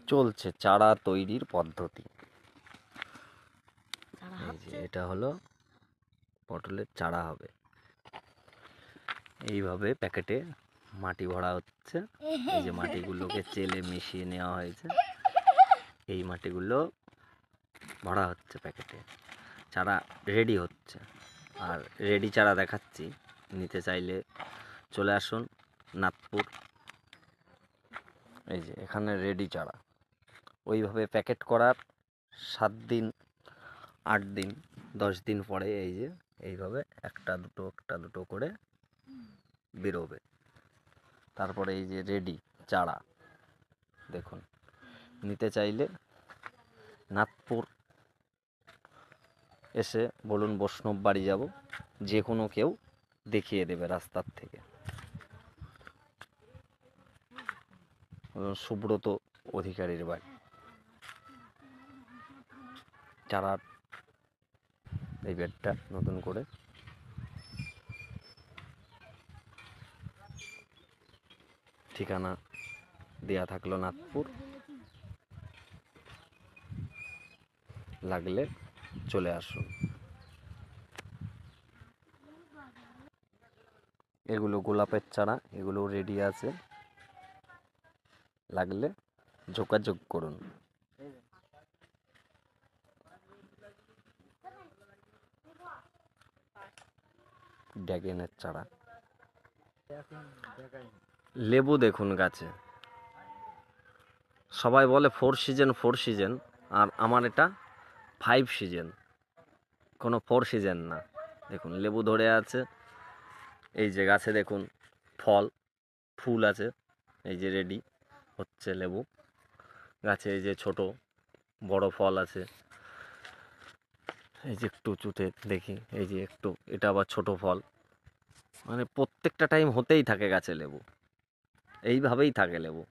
চলছে চারা তৈরির পদ্ধতি। এই যে এটা হলো পটলের চারা হবে। এইভাবে প্যাকেটে মাটি ভরা হচ্ছে। এই যে মাটিগুলোকে চেলে মিশিয়ে নেওয়া হয়েছে, এই মাটিগুলো ভরা হচ্ছে প্যাকেটে। চারা রেডি হচ্ছে, আর রেডি চারা দেখাচ্ছি। নিতে চাইলে চলে আসুন নাথপুর। এই যে এখানে রেডি চারা। ওইভাবে প্যাকেট করার 7 দিন 8 দিন 10 দিন পরে এই যে এইভাবে একটা দুটো করে বেরোবে। তারপরে এই যে রেডি চারা দেখুন। নিতে চাইলে নাথপুর এসে বলুন বৈষ্ণব বাড়ি যাব, যে কোনো কেউ দেখিয়ে দেবে রাস্তার থেকে। সুব্রত অধিকারীর বাড়ি। চারার এই বেডটা নতুন করে ঠিকানা দেয়া থাকলো নাথপুর। লাগলে চলে আসুন। এগুলো গোলাপের চারা, এগুলো রেডি আছে, লাগলে যোগাযোগ করুন। ড্রাগনের চারা। লেবু দেখুন গাছে, সবাই বলে 4 সিজন, আর আমার এটা 5 সিজন, কোনো 4 সিজন না। দেখুন লেবু ধরে আছে। এই যে গাছে দেখুন ফুল আছে। এই যে রেডি হচ্ছে লেবু গাছে। এই যে ছোট বড় ফল আছে। এই যে একটু উঁচুতে দেখি, এই যে একটু, এটা আবার ছোট ফল। মানে প্রত্যেকটা টাইম হতেই থাকে গাছে লেবু, এইভাবেই থাকে লেবু।